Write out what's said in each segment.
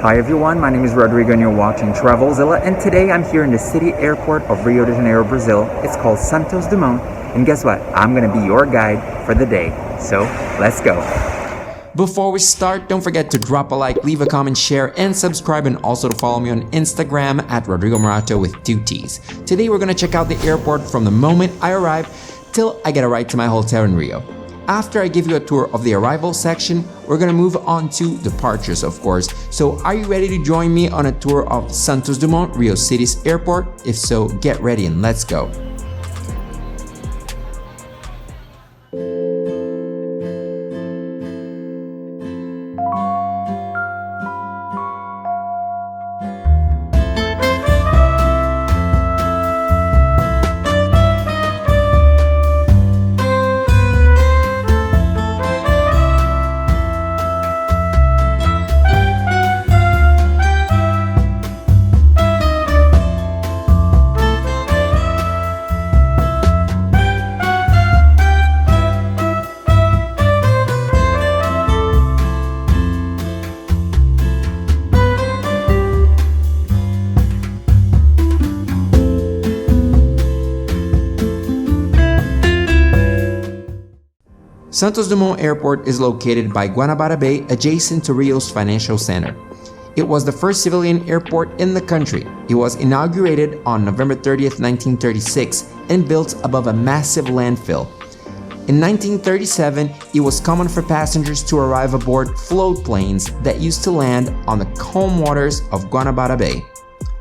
Hi everyone, my name is Rodrigo and you're watching Travelzilla, and today I'm here in the city airport of Rio de Janeiro, Brazil. It's called Santos Dumont, and guess what? I'm gonna be your guide for the day. So let's go. Before we start, don't forget to drop a like, leave a comment, share, and subscribe, and also to follow me on Instagram at Rodrigo Morato with 2 T's. Today we're gonna check out the airport from the moment I arrive till I get a ride to my hotel in Rio. After I give you a tour of the arrival section, we're gonna move on to departures, of course. So are you ready to join me on a tour of Santos Dumont, Rio City's airport? If so, get ready and let's go. Santos Dumont Airport is located by Guanabara Bay, adjacent to Rio's financial center. It was the first civilian airport in the country. It was inaugurated on November 30th, 1936 and built above a massive landfill. In 1937, it was common for passengers to arrive aboard float planes that used to land on the calm waters of Guanabara Bay.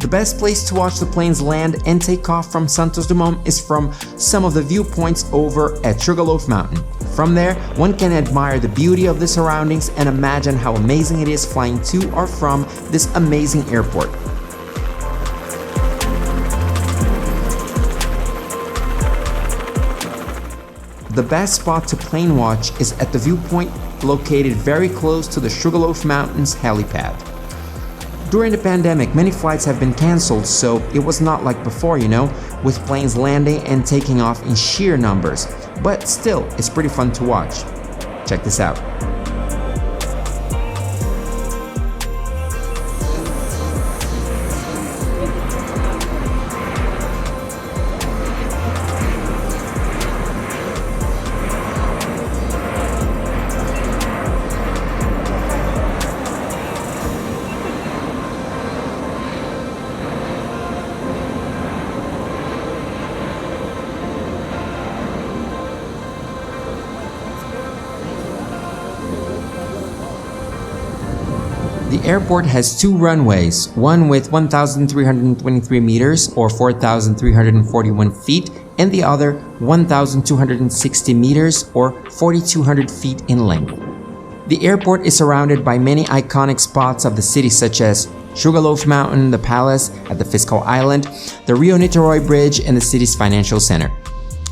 The best place to watch the planes land and take off from Santos Dumont is from some of the viewpoints over at Sugarloaf Mountain. From there, one can admire the beauty of the surroundings and imagine how amazing it is flying to or from this amazing airport. The best spot to plane watch is at the viewpoint located very close to the Sugarloaf Mountain's helipad. During the pandemic, many flights have been cancelled, so it was not like before, with planes landing and taking off in sheer numbers. But still, it's pretty fun to watch. Check this out. The airport has 2 runways, one with 1,323 meters or 4,341 feet and the other 1,260 meters or 4,200 feet in length. The airport is surrounded by many iconic spots of the city such as Sugarloaf Mountain, the Palace at the Fiscal Island, the Rio-Niteroi Bridge, and the city's financial center.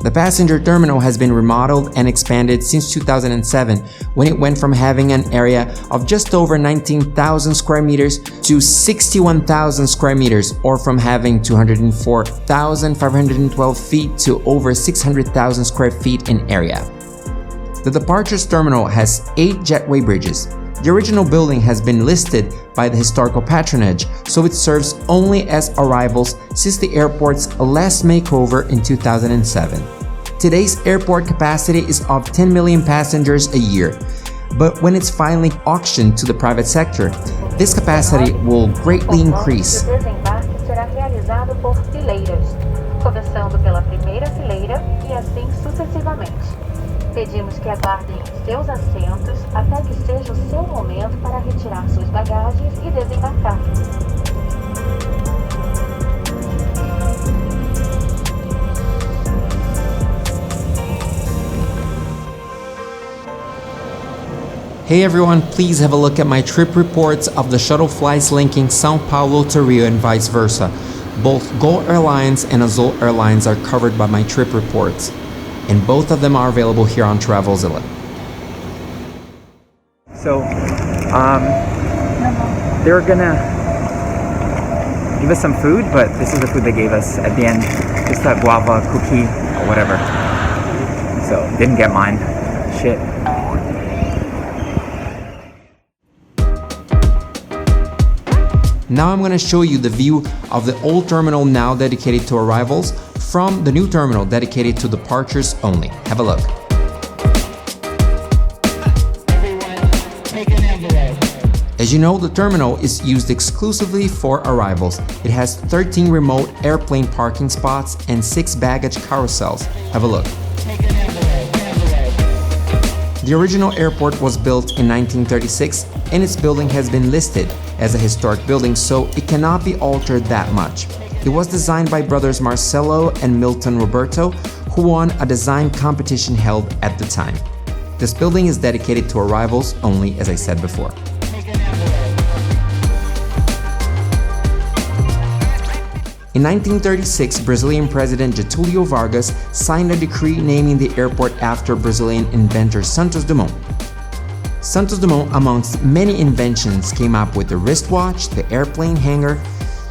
The passenger terminal has been remodeled and expanded since 2007, when it went from having an area of just over 19,000 square meters to 61,000 square meters, or from having 204,512 feet to over 600,000 square feet in area. The departures terminal has 8 jetway bridges. The original building has been listed by the historical patronage, so it serves only as arrivals since the airport's last makeover in 2007. Today's airport capacity is of 10 million passengers a year, but when it's finally auctioned to the private sector, this capacity will greatly increase. Começando pela primeira fileira e assim sucessivamente. Pedimos que aguardem os seus assentos até que seja o seu momento para retirar suas bagagens e desembarcar. Hey everyone, please have a look at my trip reports of the shuttle flights linking São Paulo to Rio and vice versa. Both Gol Airlines and Azul Airlines are covered by my trip reports, and both of them are available here on Travelzilla. So, they're gonna give us some food, but this is the food they gave us at the end. Just that guava cookie or whatever. So, didn't get mine. Shit. Now I'm gonna show you the view of the old terminal now dedicated to arrivals from the new terminal dedicated to departures only. Have a look. As you know, the terminal is used exclusively for arrivals. It has 13 remote airplane parking spots and 6 baggage carousels. Have a look. The original airport was built in 1936 and its building has been listed as a historic building, so it cannot be altered that much. It was designed by brothers Marcelo and Milton Roberto, who won a design competition held at the time. This building is dedicated to arrivals only, as I said before. In 1936, Brazilian President Getúlio Vargas signed a decree naming the airport after Brazilian inventor Santos Dumont. Santos Dumont, amongst many inventions, came up with the wristwatch, the airplane hangar,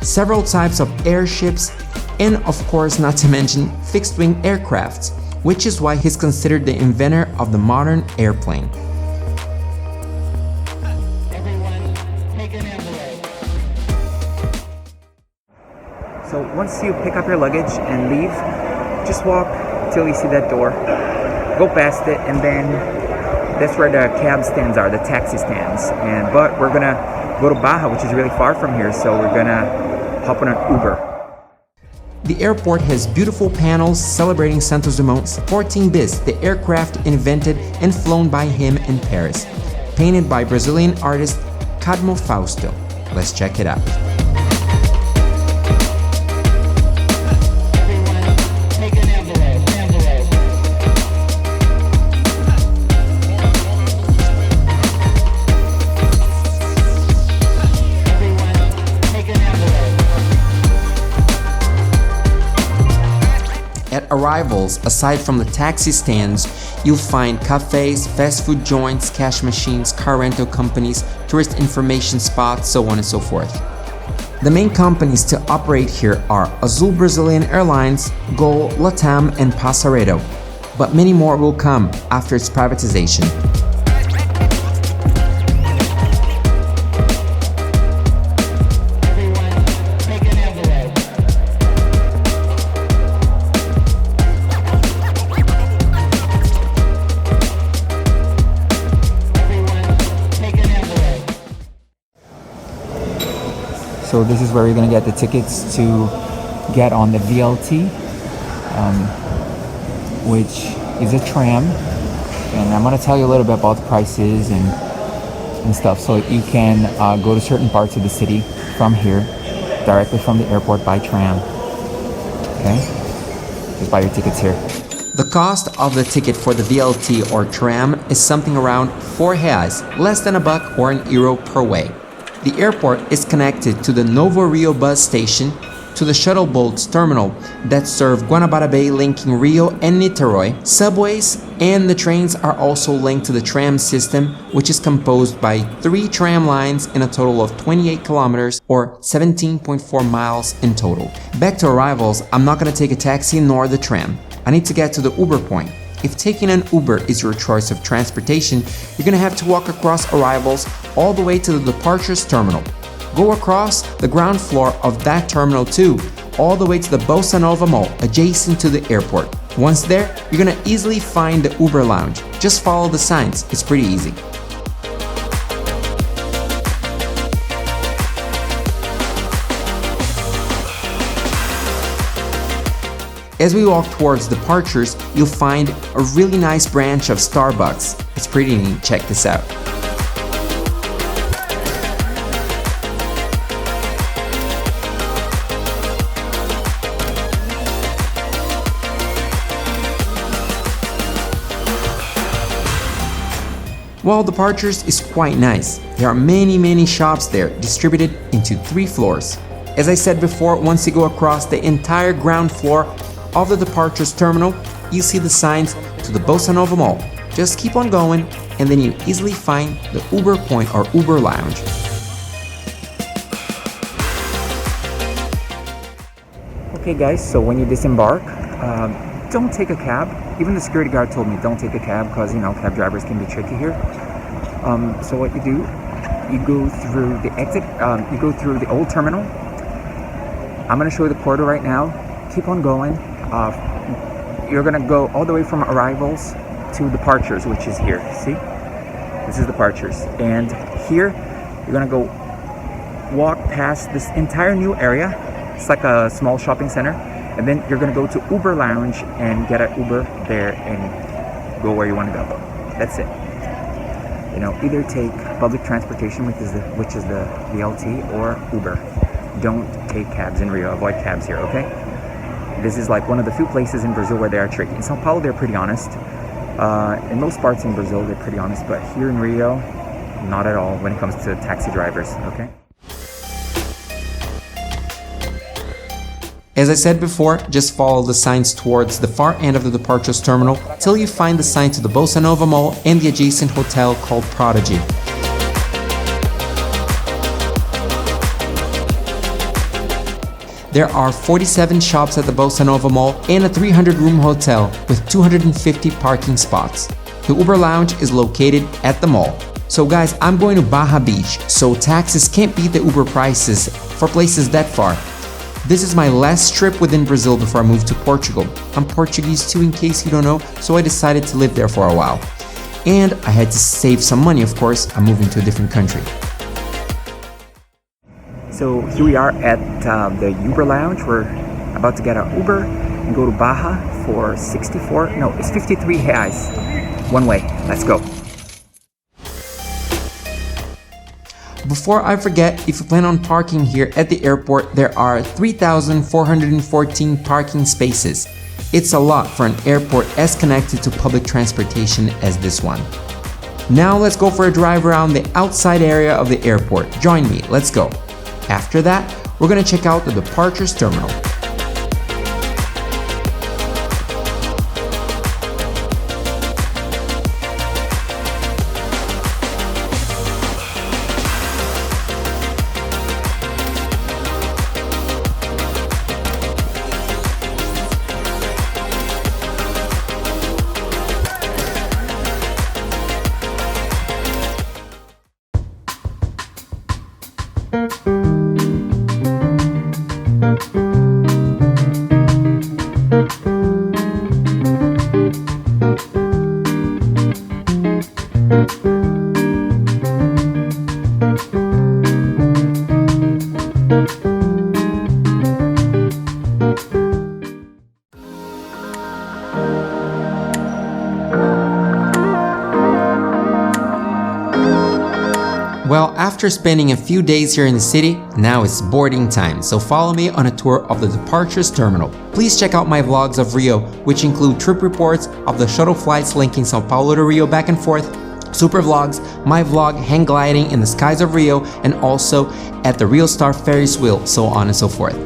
several types of airships, and of course not to mention fixed-wing aircrafts, which is why he's considered the inventor of the modern airplane. So once you pick up your luggage and leave, just walk till you see that door, go past it, and then that's where the cab stands are, the taxi stands. But we're gonna go to Barra, which is really far from here, so we're gonna hop on an Uber. The airport has beautiful panels celebrating Santos Dumont's 14 bis, the aircraft invented and flown by him in Paris, painted by Brazilian artist Cadmo Fausto. Let's check it out. At arrivals, aside from the taxi stands, you'll find cafés, fast food joints, cash machines, car rental companies, tourist information spots, so on and so forth. The main companies to operate here are Azul Brazilian Airlines, Gol, Latam, and Passaredo, but many more will come after its privatization. So this is where you're gonna get the tickets to get on the VLT, which is a tram, and I'm gonna tell you a little bit about the prices and stuff, so you can go to certain parts of the city from here, directly from the airport by tram. Okay, just buy your tickets here. The cost of the ticket for the VLT or tram is something around 4 reais, less than $1 or €1 per way. The airport is connected to the Novo Rio bus station, to the shuttle boats terminal that serve Guanabara Bay linking Rio and Niteroi, subways, and the trains are also linked to the tram system, which is composed by 3 tram lines in a total of 28 kilometers or 17.4 miles in total. Back to arrivals, I'm not gonna take a taxi nor the tram. I need to get to the Uber point. If taking an Uber is your choice of transportation, you're gonna have to walk across arrivals all the way to the departures terminal. Go across the ground floor of that terminal too, all the way to the Bossa Nova Mall, adjacent to the airport. Once there, you're gonna easily find the Uber lounge. Just follow the signs, it's pretty easy. As we walk towards departures, you'll find a really nice branch of Starbucks. It's pretty neat, check this out. While departures is quite nice, there are many shops there distributed into 3 floors. As I said before, once you go across the entire ground floor of the departures terminal, you see the signs to the Bossa Nova Mall. Just keep on going and then you easily find the Uber point or Uber lounge. Okay guys, so when you disembark, don't take a cab. Even the security guard told me don't take a cab because, you know, cab drivers can be tricky here. So what you do, you go through the exit, you go through the old terminal. I'm going to show you the portal right now. Keep on going. You're going to go all the way from arrivals to departures, which is here. See? This is departures. And here, you're going to go walk past this entire new area. It's like a small shopping center. And then you're going to go to Uber Lounge and get an Uber there and go where you want to go. That's it. You know, either take public transportation, which is the VLT, or Uber. Don't take cabs in Rio. Avoid cabs here, okay? This is like one of the few places in Brazil where they are tricky. In São Paulo, they're pretty honest. In most parts in Brazil, they're pretty honest, but here in Rio, not at all when it comes to taxi drivers, okay? As I said before, just follow the signs towards the far end of the departures terminal till you find the sign to the Bossa Nova Mall and the adjacent hotel called Prodigy. There are 47 shops at the Bossa Nova Mall and a 300-room hotel with 250 parking spots. The Uber Lounge is located at the mall. So guys, I'm going to Barra Beach, so taxis can't beat the Uber prices for places that far. This is my last trip within Brazil before I moved to Portugal. I'm Portuguese too, in case you don't know, so I decided to live there for a while. And I had to save some money, of course. I'm moving to a different country. So here we are at the Uber Lounge. We're about to get an Uber and go to Barra for 53 reais. One way. Let's go. Before I forget, if you plan on parking here at the airport, there are 3,414 parking spaces. It's a lot for an airport as connected to public transportation as this one. Now let's go for a drive around the outside area of the airport. Join me, let's go. After that, we're gonna check out the departures terminal. Well, after spending a few days here in the city, now it's boarding time, so follow me on a tour of the departures terminal. Please check out my vlogs of Rio, which include trip reports of the shuttle flights linking São Paulo to Rio back and forth, super vlogs, my vlog hang gliding in the skies of Rio, and also at the Rio Star Ferris wheel, so on and so forth.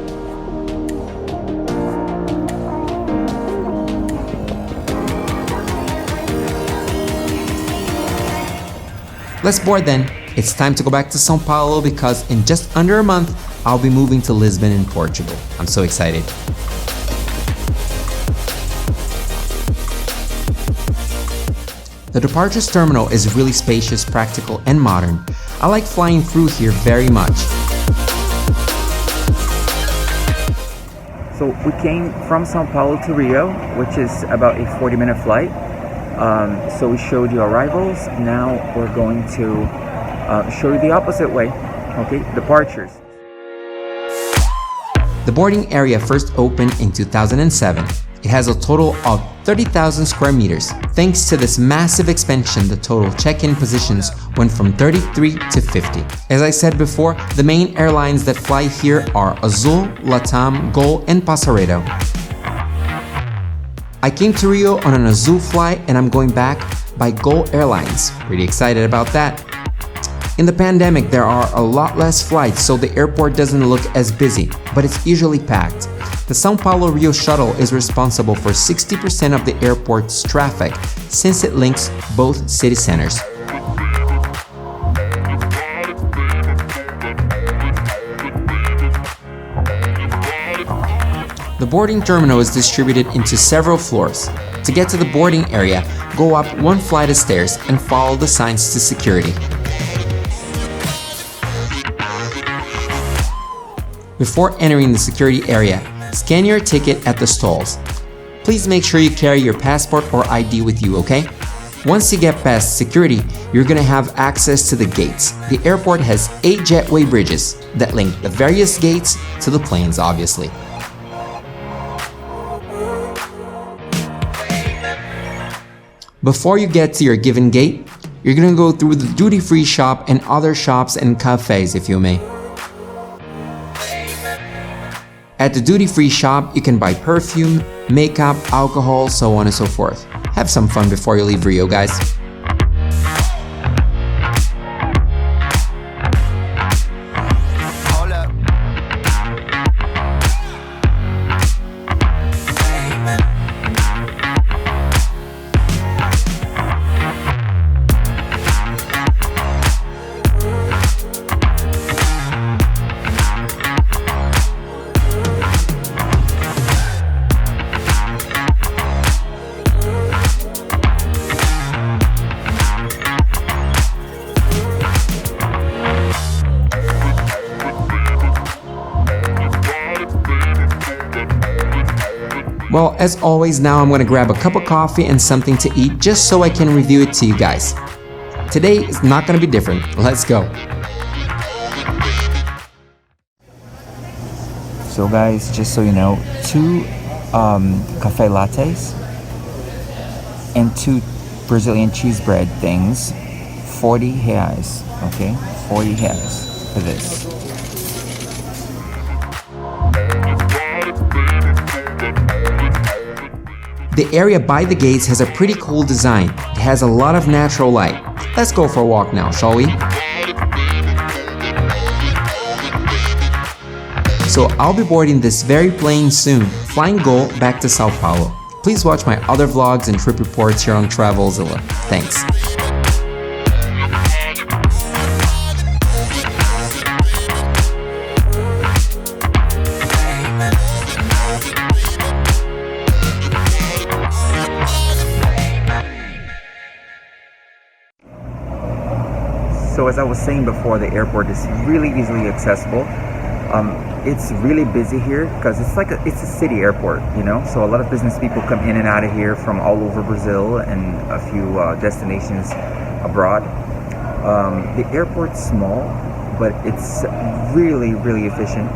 Let's board then. It's time to go back to São Paulo because in just under a month, I'll be moving to Lisbon in Portugal. I'm so excited. The departures terminal is really spacious, practical, and modern. I like flying through here very much. So we came from São Paulo to Rio, which is about a 40-minute flight. So we showed you arrivals. Now we're going to show you the opposite way, okay, departures. The boarding area first opened in 2007. It has a total of 30,000 square meters. Thanks to this massive expansion, the total check-in positions went from 33 to 50. As I said before, the main airlines that fly here are Azul, Latam, Gol, and Passaredo. I came to Rio on an Azul flight and I'm going back by Gol Airlines. Pretty excited about that. In the pandemic, there are a lot less flights, so the airport doesn't look as busy, but it's usually packed. The São Paulo Rio Shuttle is responsible for 60% of the airport's traffic, since it links both city centers. The boarding terminal is distributed into several floors. To get to the boarding area, go up one flight of stairs and follow the signs to security. Before entering the security area, scan your ticket at the stalls. Please make sure you carry your passport or ID with you, okay? Once you get past security, you're gonna have access to the gates. The airport has 8 jetway bridges that link the various gates to the planes, obviously. Before you get to your given gate, you're gonna go through the duty-free shop and other shops and cafés, if you may. At the duty-free shop, you can buy perfume, makeup, alcohol, so on and so forth. Have some fun before you leave Rio, guys. Well, as always, now I'm gonna grab a cup of coffee and something to eat just so I can review it to you guys. Today is not gonna be different. Let's go. So guys, just so you know, 2 cafe lattes and 2 Brazilian cheese bread things, 40 reais, okay? 40 reais for this. The area by the gates has a pretty cool design. It has a lot of natural light. Let's go for a walk now, shall we? So I'll be boarding this very plane soon, flying Gol back to Sao Paulo. Please watch my other vlogs and trip reports here on Travelzilla. Thanks. So as I was saying before, the airport is really easily accessible. It's really busy here because it's a city airport, you know. So a lot of business people come in and out of here from all over Brazil and a few destinations abroad. The airport's small, but it's really, really efficient.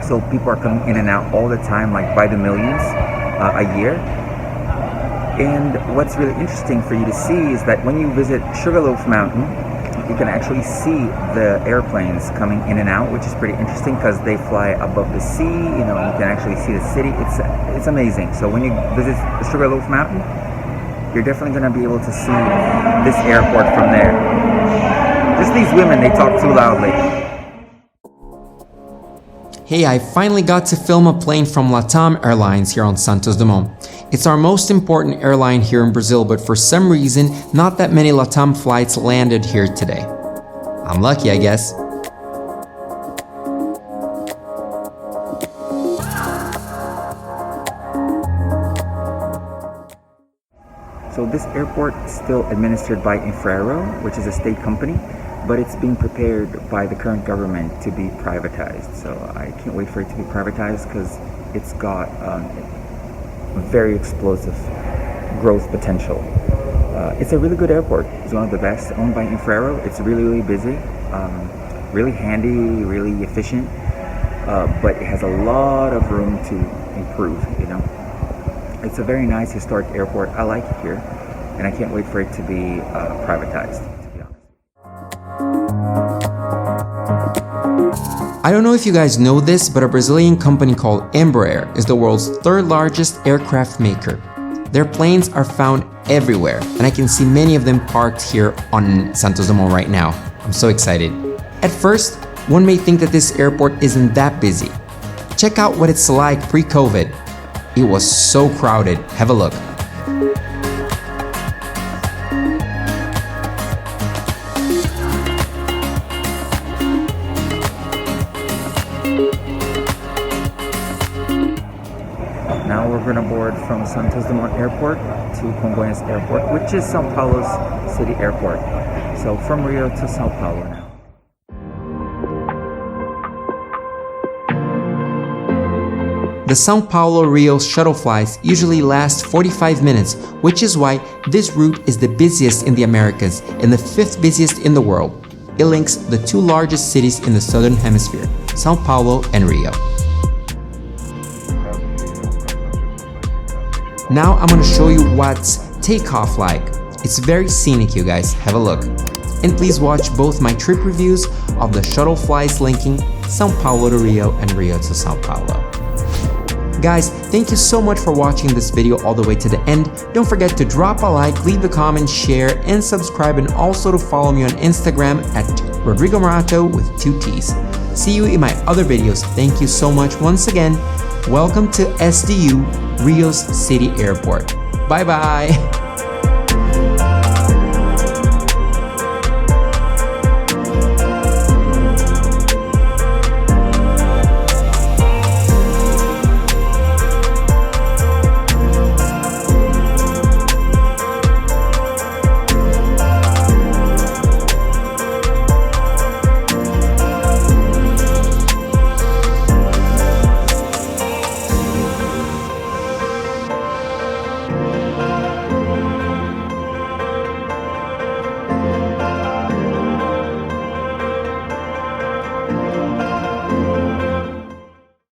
So people are coming in and out all the time, like by the millions a year. And what's really interesting for you to see is that when you visit Sugarloaf Mountain, you can actually see the airplanes coming in and out, which is pretty interesting because they fly above the sea. You know, you can actually see the city. It's amazing. So when you visit the Sugarloaf Mountain, you're definitely going to be able to see this airport from there. Just these women, they talk too loudly. Hey, I finally got to film a plane from Latam Airlines here on Santos Dumont. It's our most important airline here in Brazil, but for some reason, not that many Latam flights landed here today. I'm lucky, I guess. So this airport is still administered by Infraero, which is a state company, but it's being prepared by the current government to be privatized. So I can't wait for it to be privatized because it's got very explosive growth potential. It's a really good airport. It's one of the best owned by Infraero. It's really, really busy, really handy, really efficient, but it has a lot of room to improve, you know. It's a very nice historic airport. I like it here, and I can't wait for it to be privatized. I don't know if you guys know this, but a Brazilian company called Embraer is the world's 3rd largest aircraft maker. Their planes are found everywhere, and I can see many of them parked here on Santos Dumont right now. I'm so excited. At first, one may think that this airport isn't that busy. Check out what it's like pre-COVID. It was so crowded. Have a look. Now we're going to board from Santos Dumont Airport to Congonhas Airport, which is São Paulo's city airport. So from Rio to São Paulo now. The São Paulo-Rio shuttle flights usually last 45 minutes, which is why this route is the busiest in the Americas and the 5th busiest in the world. It links the 2 largest cities in the southern hemisphere, São Paulo and Rio. Now I'm gonna show you what's takeoff like. It's very scenic, you guys, have a look. And please watch both my trip reviews of the shuttle flights linking São Paulo to Rio and Rio to São Paulo. Guys, thank you so much for watching this video all the way to the end. Don't forget to drop a like, leave a comment, share, and subscribe, and also to follow me on Instagram at Rodrigo Morato with 2 T's. See you in my other videos. Thank you so much once again. Welcome to SDU, Rio's City Airport. Bye bye!